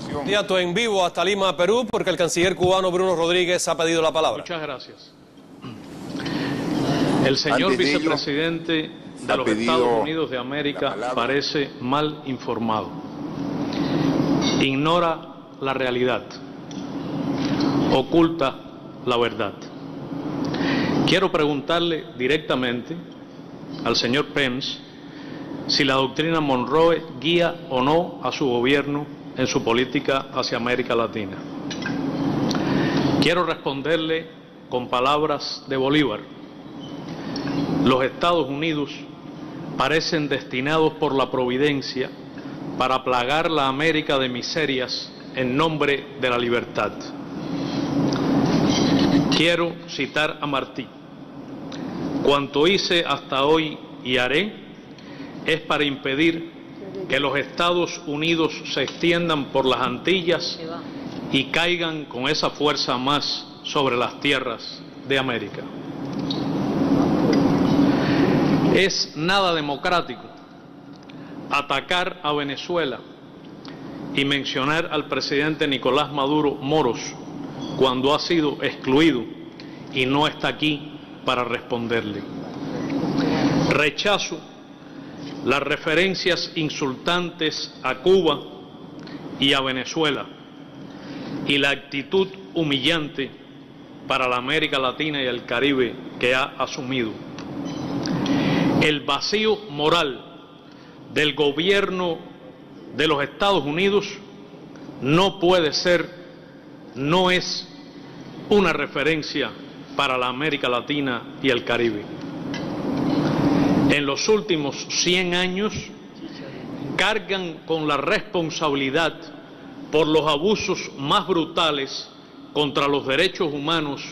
administración. Inmediato en vivo hasta Lima, Perú, porque el canciller cubano Bruno Rodríguez ha pedido la palabra. Muchas gracias. El señor vicepresidente de los Estados Unidos de América parece mal informado. Ignora la realidad. Oculta la verdad. Quiero preguntarle directamente al señor Pence si la doctrina Monroe guía o no a su gobierno en su política hacia América Latina. Quiero responderle con palabras de Bolívar. Los Estados Unidos parecen destinados por la providencia para plagar la América de miserias en nombre de la libertad. Quiero citar a Martí. Cuanto hice hasta hoy y haré es para impedir que los Estados Unidos se extiendan por las Antillas y caigan con esa fuerza más sobre las tierras de América. Es nada democrático atacar a Venezuela y mencionar al presidente Nicolás Maduro Moros cuando ha sido excluido y no está aquí para responderle. Rechazo las referencias insultantes a Cuba y a Venezuela y la actitud humillante para la América Latina y el Caribe que ha asumido. El vacío moral del gobierno de los Estados Unidos no puede ser, no es una referencia para la América Latina y el Caribe. En los últimos 100 años cargan con la responsabilidad por los abusos más brutales contra los derechos humanos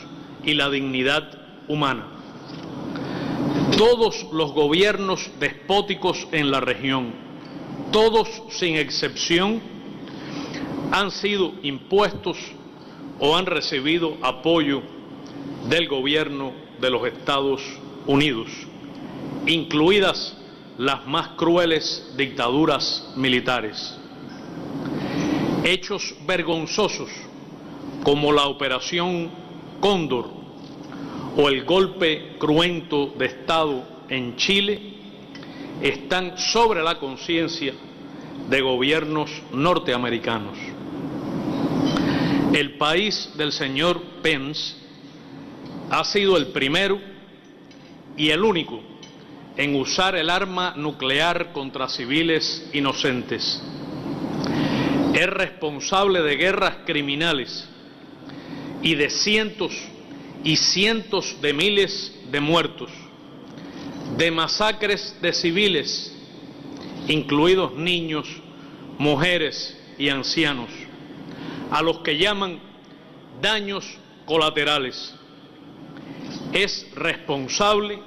y la dignidad humana. Todos los gobiernos despóticos en la región, todos sin excepción, han sido impuestos o han recibido apoyo del gobierno de los Estados Unidos, incluidas las más crueles dictaduras militares. Hechos vergonzosos como la Operación Cóndor o el golpe cruento de Estado en Chile están sobre la conciencia de gobiernos norteamericanos. El país del señor Pence ha sido el primero y el único en usar el arma nuclear contra civiles inocentes. Es responsable de guerras criminales y de cientos y cientos de miles de muertos, de masacres de civiles, incluidos niños, mujeres y ancianos, a los que llaman daños colaterales. Es responsable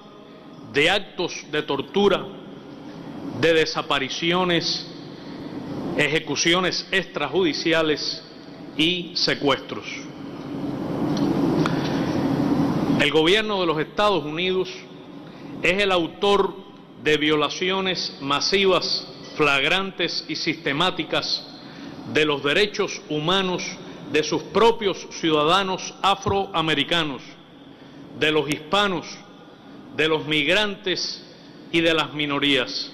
de actos de tortura, de desapariciones, ejecuciones extrajudiciales y secuestros. El gobierno de los Estados Unidos es el autor de violaciones masivas, flagrantes y sistemáticas de los derechos humanos de sus propios ciudadanos afroamericanos, de los hispanos, de los migrantes y de las minorías.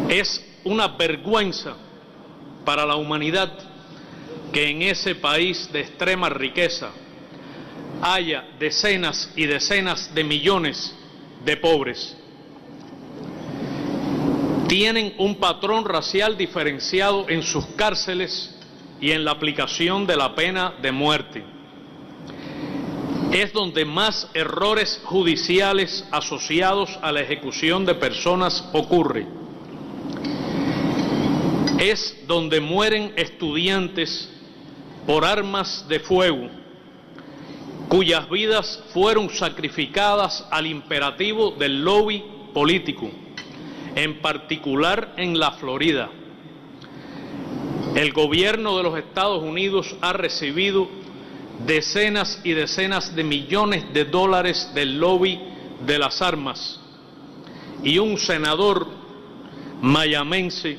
Es una vergüenza para la humanidad que en ese país de extrema riqueza haya decenas y decenas de millones de pobres. Tienen un patrón racial diferenciado en sus cárceles y en la aplicación de la pena de muerte. Es donde más errores judiciales asociados a la ejecución de personas ocurre. Es donde mueren estudiantes por armas de fuego, cuyas vidas fueron sacrificadas al imperativo del lobby político, en particular en la Florida. El gobierno de los Estados Unidos ha recibido decenas y decenas de millones de dólares del lobby de las armas, y un senador mayamense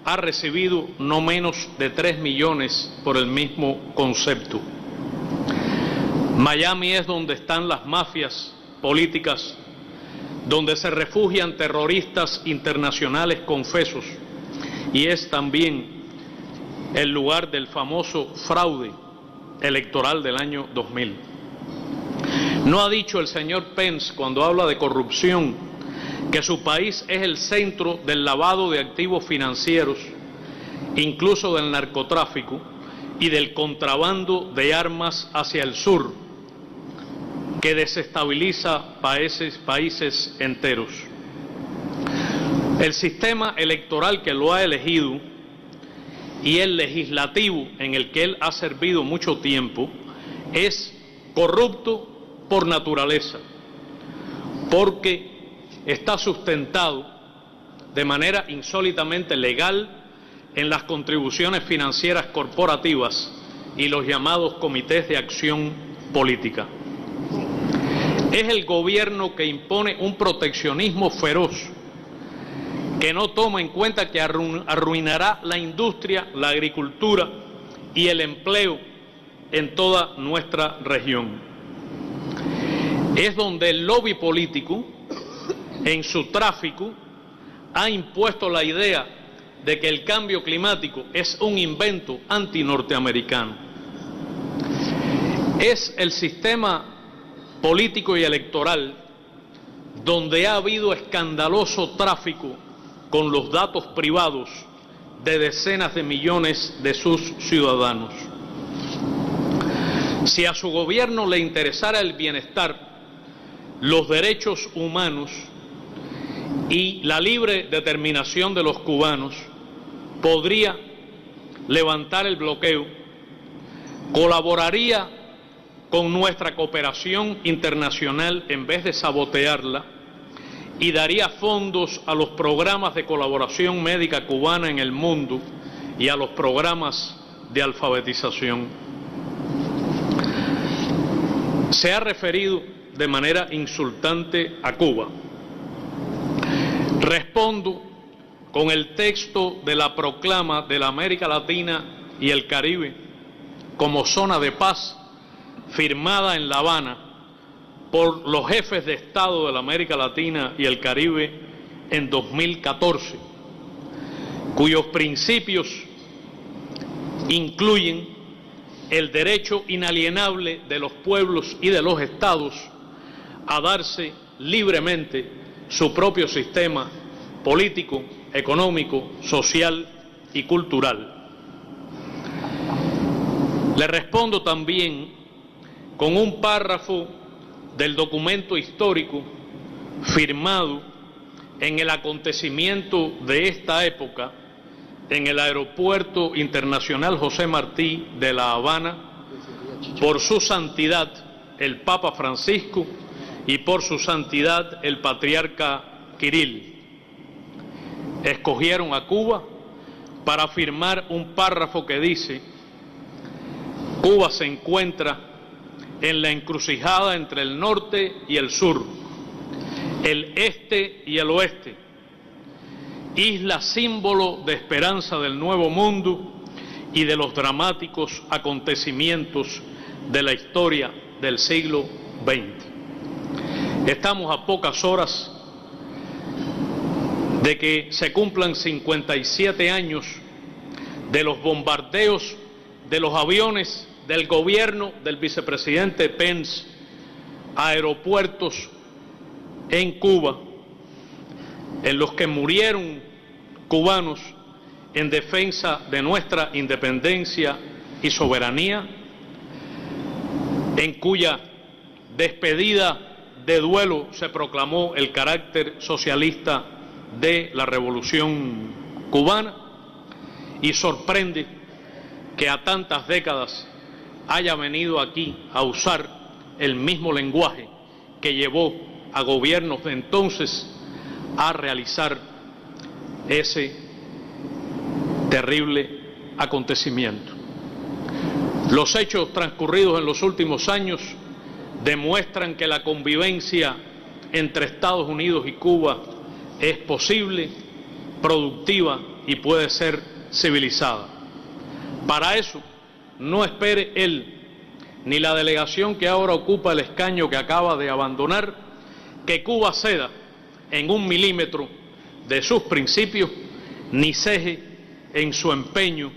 ha recibido no menos de 3 millones por el mismo concepto. Miami es donde están las mafias políticas, donde se refugian terroristas internacionales confesos, y es también el lugar del famoso fraude electoral del año 2000. ¿No ha dicho el señor Pence, cuando habla de corrupción, que su país es el centro del lavado de activos financieros, incluso del narcotráfico y del contrabando de armas hacia el sur, que desestabiliza países enteros? El sistema electoral que lo ha elegido y el legislativo en el que él ha servido mucho tiempo es corrupto por naturaleza, porque está sustentado de manera insólitamente legal en las contribuciones financieras corporativas y los llamados comités de acción política. Es el gobierno que impone un proteccionismo feroz que no toma en cuenta que arruinará la industria, la agricultura y el empleo en toda nuestra región. Es donde el lobby político, en su tráfico, ha impuesto la idea de que el cambio climático es un invento antinorteamericano. Es el sistema político y electoral donde ha habido escandaloso tráfico con los datos privados de decenas de millones de sus ciudadanos. Si a su gobierno le interesara el bienestar, los derechos humanos y la libre determinación de los cubanos, podría levantar el bloqueo, colaboraría con nuestra cooperación internacional en vez de sabotearla, y daría fondos a los programas de colaboración médica cubana en el mundo y a los programas de alfabetización. Se ha referido de manera insultante a Cuba. Respondo con el texto de la proclama de la América Latina y el Caribe como zona de paz, firmada en La Habana por los jefes de Estado de la América Latina y el Caribe en 2014, cuyos principios incluyen el derecho inalienable de los pueblos y de los estados a darse libremente su propio sistema político, económico, social y cultural. Le respondo también con un párrafo del documento histórico firmado en el acontecimiento de esta época en el Aeropuerto Internacional José Martí de La Habana por su santidad el Papa Francisco y por su santidad el Patriarca Kirill. Escogieron a Cuba para firmar un párrafo que dice: Cuba se encuentra en la encrucijada entre el norte y el sur, el este y el oeste, isla símbolo de esperanza del nuevo mundo y de los dramáticos acontecimientos de la historia del siglo XX. Estamos a pocas horas de que se cumplan 57 años de los bombardeos de los aviones del gobierno del vicepresidente Pence a aeropuertos en Cuba, en los que murieron cubanos en defensa de nuestra independencia y soberanía, en cuya despedida de duelo se proclamó el carácter socialista de la Revolución Cubana, y sorprende que a tantas décadas haya venido aquí a usar el mismo lenguaje que llevó a gobiernos de entonces a realizar ese terrible acontecimiento. Los hechos transcurridos en los últimos años demuestran que la convivencia entre Estados Unidos y Cuba es posible, productiva y puede ser civilizada. Para eso, no espere él ni la delegación que ahora ocupa el escaño que acaba de abandonar que Cuba ceda en 1 milímetro de sus principios, ni ceje en su empeño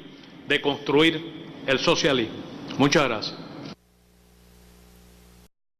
de construir el socialismo. Muchas gracias.